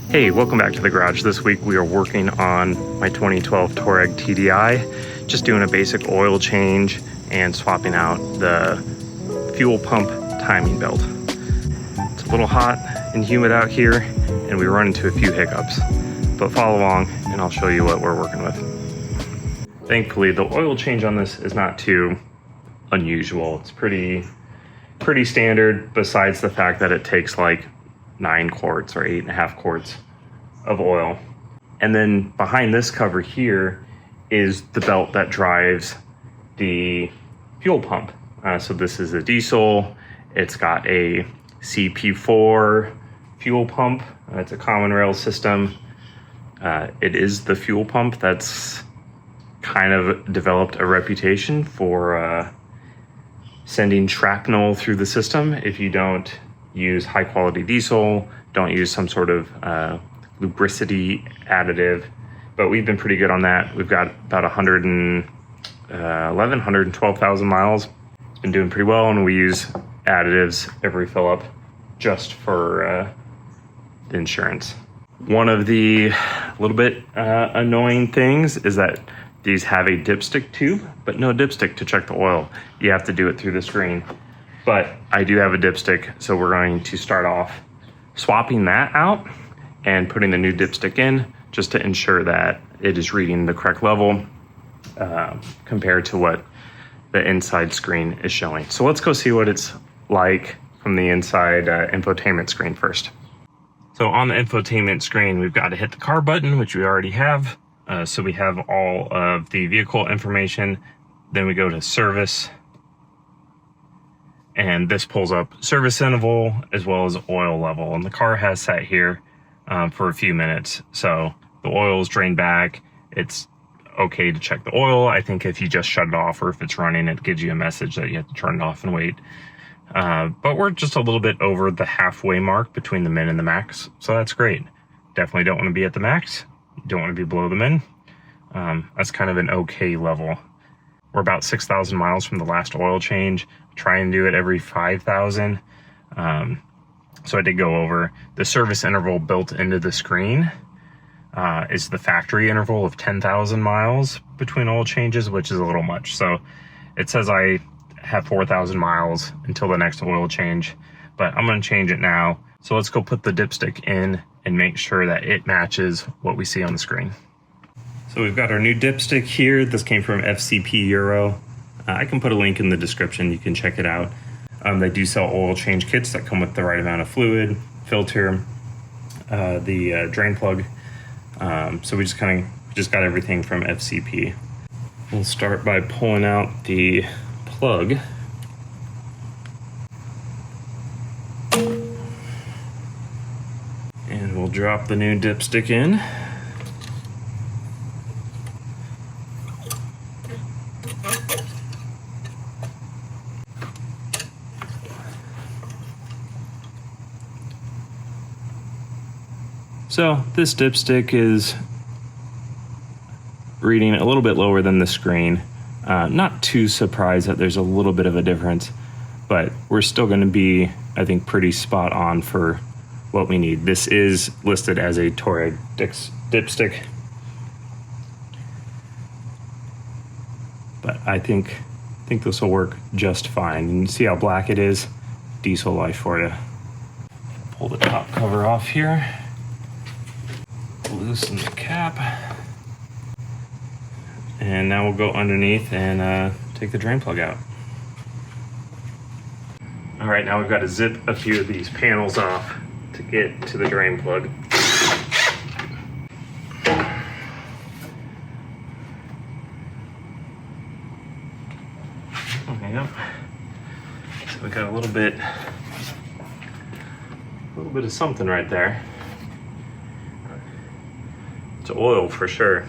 Hey, welcome back to the garage. This week we are working on my 2012 Touareg TDi, just doing a basic oil change and swapping out the fuel pump timing belt. It's a little hot and humid out here and we run into a few hiccups, but follow along and I'll show you what we're working with. Thankfully, the oil change on this is not too unusual. It's pretty standard, besides the fact that it takes like 9 quarts or 8.5 quarts of oil. And then behind this cover here is the belt that drives the fuel pump. So this is a diesel. It's got a CP4 fuel pump. It's a common rail system. It is the fuel pump that's kind of developed a reputation for sending shrapnel through the system if you don't use high quality diesel, don't use some sort of lubricity additive. But we've been pretty good on that. We've got about 112,000 miles. It's been doing pretty well, and we use additives every fill up just for the insurance. One of the little bit annoying things is that these have a dipstick tube, but no dipstick to check the oil. You have to do it through the screen. But I do have a dipstick, so we're going to start off swapping that out and putting the new dipstick in, just to ensure that it is reading the correct level compared to what the inside screen is showing. So let's go see what it's like from the inside infotainment screen first. So on the infotainment screen, we've got to hit the car button, which we already have. So we have all of the vehicle information. Then we go to service, and this pulls up service interval as well as oil level. And the car has sat here for a few minutes. So the oil is drained back. It's okay to check the oil. I think if you just shut it off, or if it's running, it gives you a message that you have to turn it off and wait. But we're just a little bit over the halfway mark between the min and the max. So that's great. Definitely don't want to be at the max. Don't want to be below the min. That's kind of an okay level. We're about 6,000 miles from the last oil change. Try and do it every 5,000. So I did go over. The service interval built into the screen is the factory interval of 10,000 miles between oil changes, which is a little much. So it says I have 4,000 miles until the next oil change, but I'm going to change it now. So let's go put the dipstick in and make sure that it matches what we see on the screen. So we've got our new dipstick here. This came from FCP Euro. I can put a link in the description. You can check it out. They do sell oil change kits that come with the right amount of fluid, filter, the drain plug. So we just got everything from FCP. We'll start by pulling out the plug. And we'll drop the new dipstick in. So this dipstick is reading a little bit lower than the screen. Not too surprised that there's a little bit of a difference, but we're still going to be, I think, pretty spot on for what we need. This is listed as a Touareg dipstick, but I think this will work just fine. And you see how black it is? Diesel life for you. Pull the top cover off here. Loosen the cap, and now we'll go underneath and take the drain plug out. All right, now we've got to zip a few of these panels off to get to the drain plug. Okay, yep. So we got a little bit of something right there. It's oil for sure.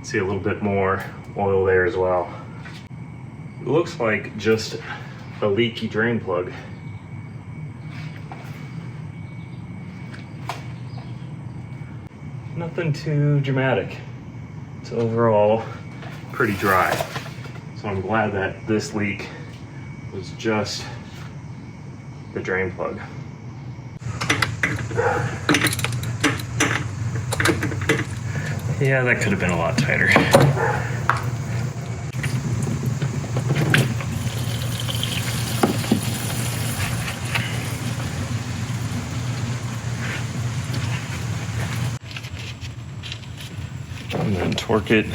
See a little bit more oil there as well. It looks like just a leaky drain plug. Nothing too dramatic. It's overall pretty dry. So So I'm glad that this leak was just the drain plug. Yeah, that could have been a lot tighter. And then torque it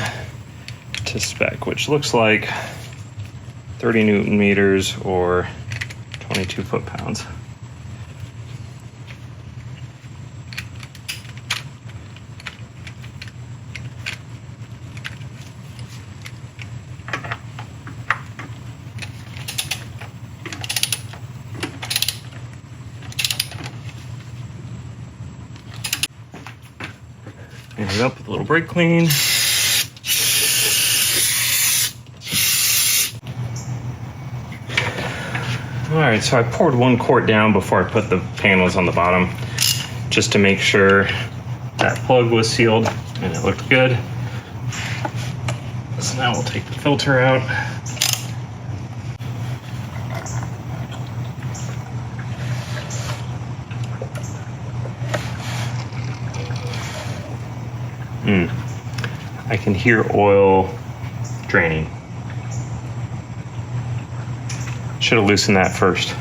to spec, which looks like 30 Newton meters or 22 foot-pounds. Clean it up with a little brake clean. All right, so I poured 1 quart down before I put the panels on the bottom, just to make sure that plug was sealed and it looked good. So now we'll take the filter out. I can hear oil draining. Should have loosened that first.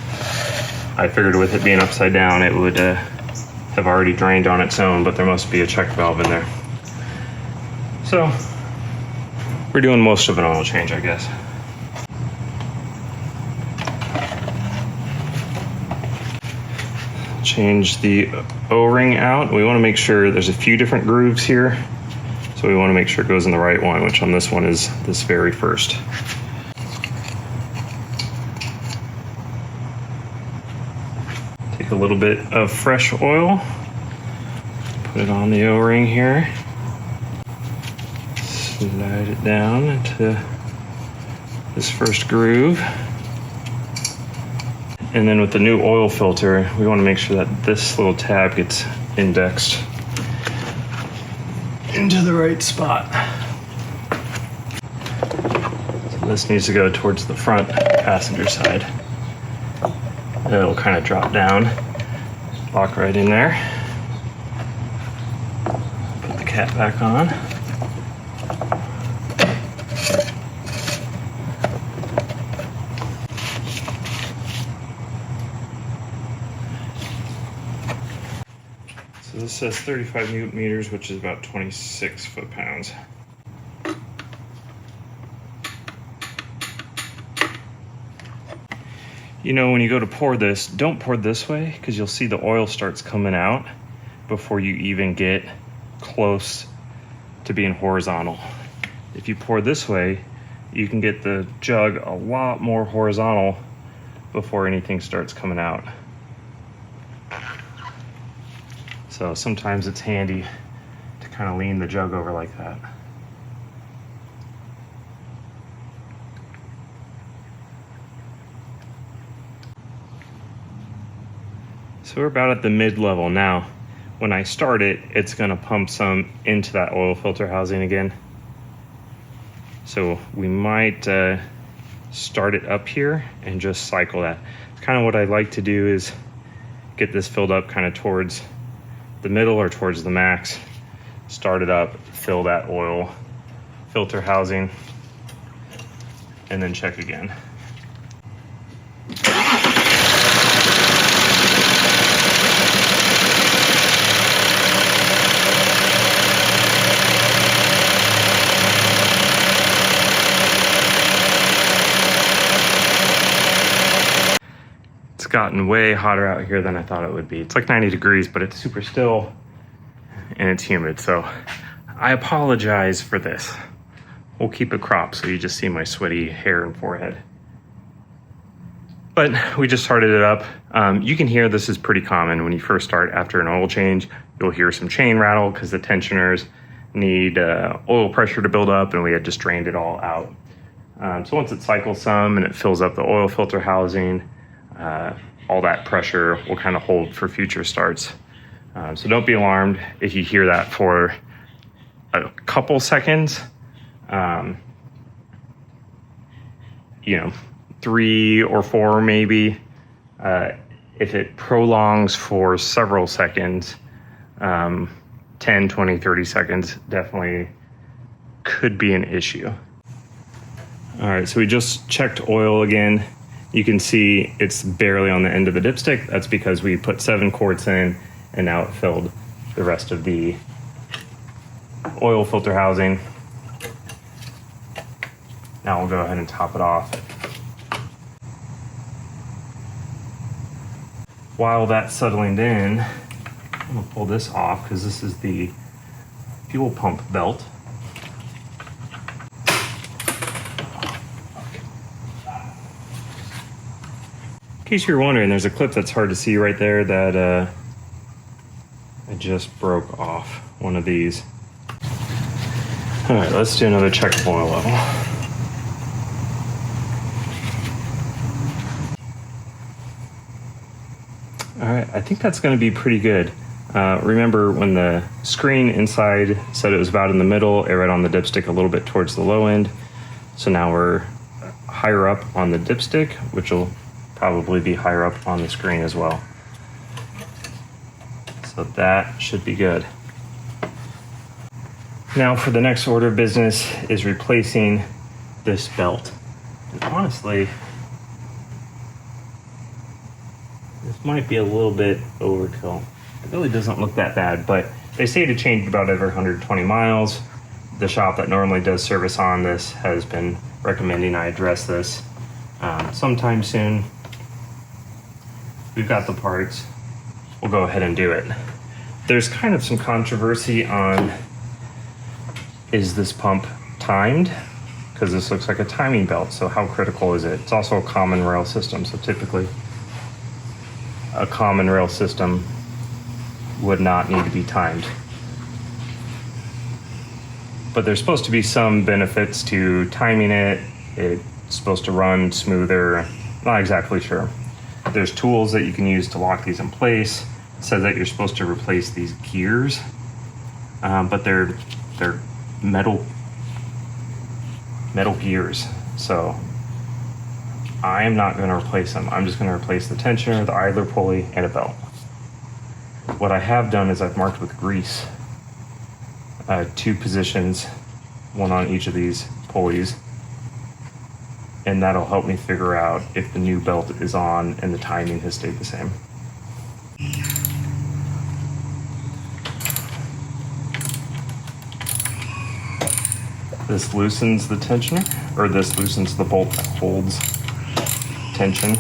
I figured with it being upside down, it would have already drained on its own, but there must be a check valve in there. So we're doing most of an oil change, I guess. Change the O-ring out. We want to make sure there's a few different grooves here. So we want to make sure it goes in the right one, which on this one is this very first. Take a little bit of fresh oil, put it on the O-ring here, slide it down into this first groove. And then with the new oil filter, we want to make sure that this little tab gets indexed into the right spot. So this needs to go towards the front passenger side. It'll kind of drop down, lock right in there. Put the cap back on. So this says 35 Newton meters, which is about 26 foot-pounds. You know, when you go to pour this, don't pour this way, because you'll see the oil starts coming out before you even get close to being horizontal. If you pour this way, you can get the jug a lot more horizontal before anything starts coming out. So sometimes it's handy to kind of lean the jug over like that. So we're about at the mid-level now. When I start it, it's gonna pump some into that oil filter housing again. So we might start it up here and just cycle that. It's kind of what I like to do is get this filled up kind of towards the middle or towards the max, start it up, fill that oil filter housing, and then check again. It's gotten way hotter out here than I thought it would be. It's like 90 degrees, but it's super still and it's humid. So I apologize for this. We'll keep it cropped so you just see my sweaty hair and forehead. But we just started it up. You can hear this is pretty common when you first start after an oil change. You'll hear some chain rattle because the tensioners need oil pressure to build up, and we had just drained it all out. So once it cycles some and it fills up the oil filter housing, all that pressure will kind of hold for future starts. So don't be alarmed if you hear that for a couple seconds. 3 or 4 maybe. If it prolongs for several seconds, 10, 20, 30 seconds, definitely could be an issue. All right, so we just checked oil again. You can see it's barely on the end of the dipstick. That's because we put 7 quarts in and now it filled the rest of the oil filter housing. Now we'll go ahead and top it off. While that's settling in, I'm gonna pull this off because this is the fuel pump belt. In case you're wondering, there's a clip that's hard to see right there that I just broke off one of these. All right, let's do another check of oil level. All right, I think that's gonna be pretty good. Remember when the screen inside said it was about in the middle, it read on the dipstick a little bit towards the low end. So now we're higher up on the dipstick, which will probably be higher up on the screen as well. So that should be good. Now for the next order of business is replacing this belt. And honestly, this might be a little bit overkill. It really doesn't look that bad, but they say to change about every 120 miles. The shop that normally does service on this has been recommending I address this sometime soon. We've got the parts. We'll go ahead and do it. There's kind of some controversy on, is this pump timed? Because this looks like a timing belt, so how critical is it? It's also a common rail system, so typically a common rail system would not need to be timed. But there's supposed to be some benefits to timing it. It's supposed to run smoother. Not exactly sure. There's tools that you can use to lock these in place. It says that you're supposed to replace these gears, but they're metal gears. So I am not going to replace them. I'm just going to replace the tensioner, the idler pulley, and a belt. What I have done is I've marked with grease 2 positions, one on each of these pulleys, and that'll help me figure out if the new belt is on and the timing has stayed the same. This loosens the tensioner, or this loosens the bolt that holds tension.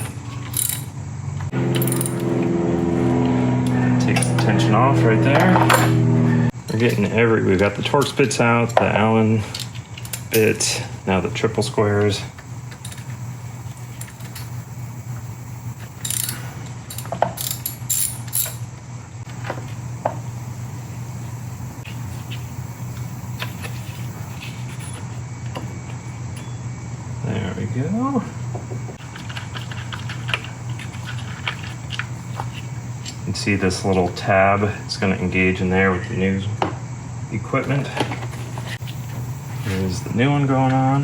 Takes the tension off right there. We're getting we've got the Torx bits out, the Allen bits, now the triple squares. There we go. You can see this little tab. It's going to engage in there with the new equipment. There's the new one going on.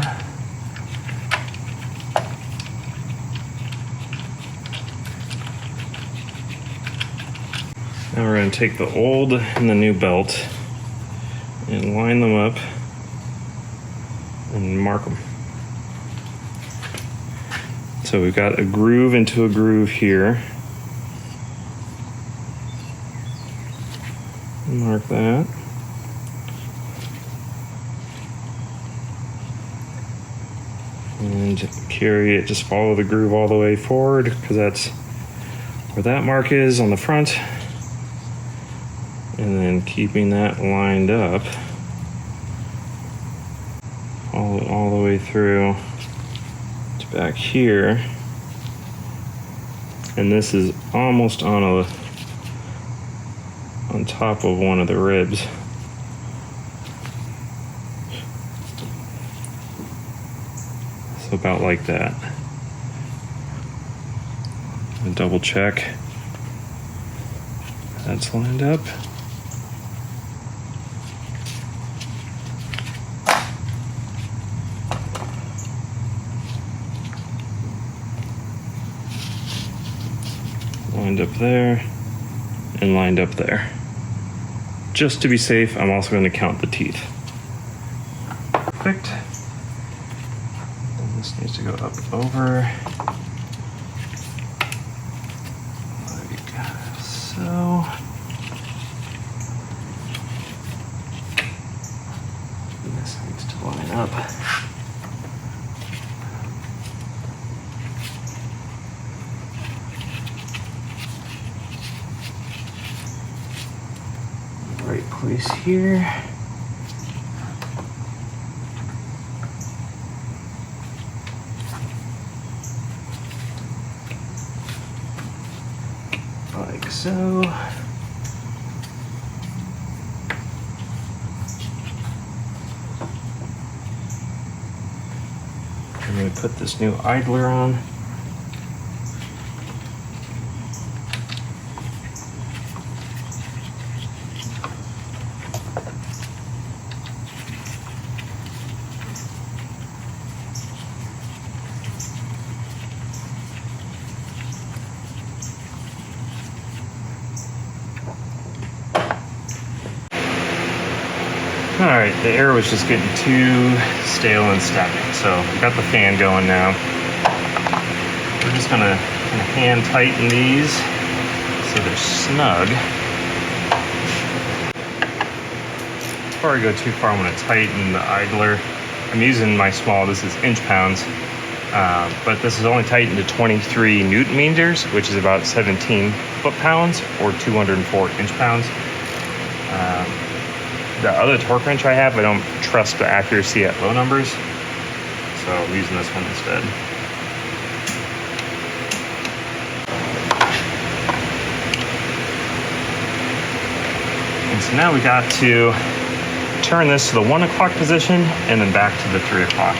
Now we're going to take the old and the new belt and line them up and mark them. So we've got a groove into a groove here. Mark that. And carry it, just follow the groove all the way forward, because that's where that mark is on the front. And then keeping that lined up all the way through to back here. And this is almost on top of one of the ribs. So about like that. And double check that's lined up. lined up there, and lined up there. Just to be safe, I'm also going to count the teeth. Perfect. And this needs to go up over. Like so. And this needs to line up. Right place here. Like so. I'm going to put this new idler on. All right, the air was just getting too stale and stagnant, so we got the fan going now. We're just gonna hand tighten these so they're snug. Before I go too far, I'm gonna tighten the idler. I'm using my small, this is inch pounds, but this is only tightened to 23 Newton meters, which is about 17 foot-pounds or 204 inch-pounds. The other torque wrench I have, I don't trust the accuracy at low numbers, so I'm using this one instead. And so now we got to turn this to the 1 o'clock position and then back to the 3 o'clock.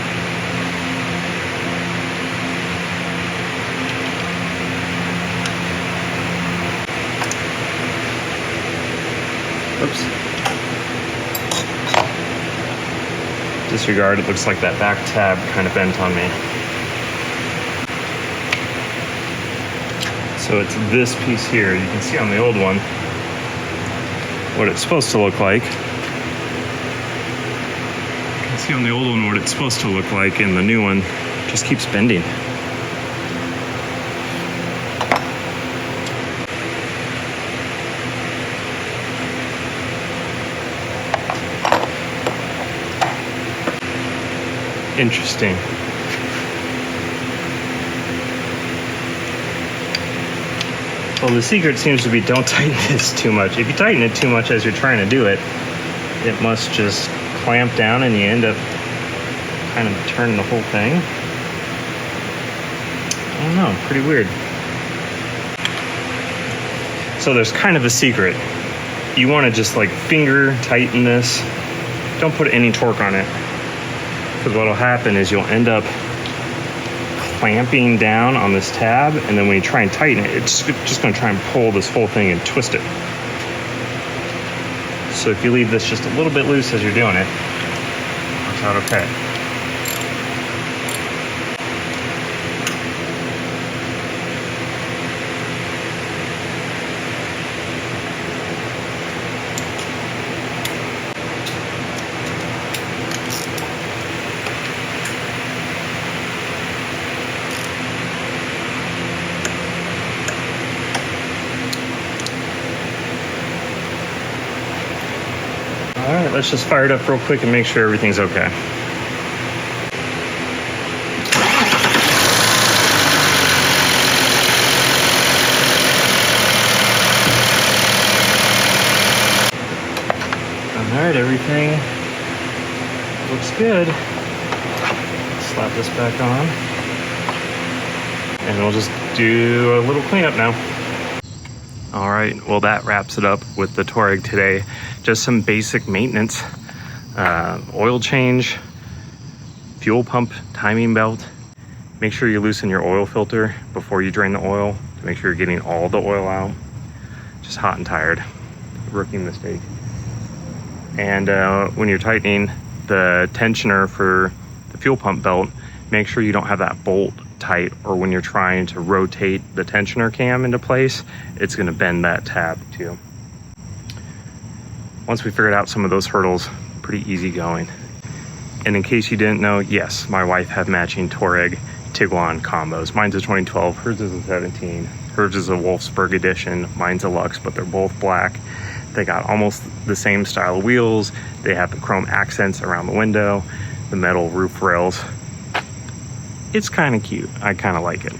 Oops. Disregard, it looks like that back tab kind of bent on me. So it's this piece here. You can see on the old one what it's supposed to look like. You can see on the old one what it's supposed to look like, and the new one just keeps bending. Interesting. Well, the secret seems to be don't tighten this too much. If you tighten it too much as you're trying to do it, it must just clamp down and you end up kind of turning the whole thing. I don't know, pretty weird. So there's kind of a secret. You want to just like finger tighten this. Don't put any torque on it. Because what will happen is you'll end up clamping down on this tab, and then when you try and tighten it, it's just going to try and pull this whole thing and twist it. So if you leave this just a little bit loose as you're doing it, it works out okay. All right, let's just fire it up real quick and make sure everything's okay. All right, everything looks good. Slap this back on. And we'll just do a little cleanup now. All right, well that wraps it up with the Touareg today. Just some basic maintenance, oil change, fuel pump timing belt. Make sure you loosen your oil filter before you drain the oil to make sure you're getting all the oil out. Just hot and tired, rookie mistake. And when you're tightening the tensioner for the fuel pump belt, make sure you don't have that bolt tight, or when you're trying to rotate the tensioner cam into place, it's going to bend that tab too. Once we figured out some of those hurdles, pretty easy going. And in case you didn't know, yes, my wife have matching Touareg Tiguan combos. Mine's a 2012, hers is a 17. Hers is a Wolfsburg edition, mine's a Lux, but they're both black. They got almost the same style wheels. They have the chrome accents around the window, the metal roof rails. It's kind of cute. I kind of like it.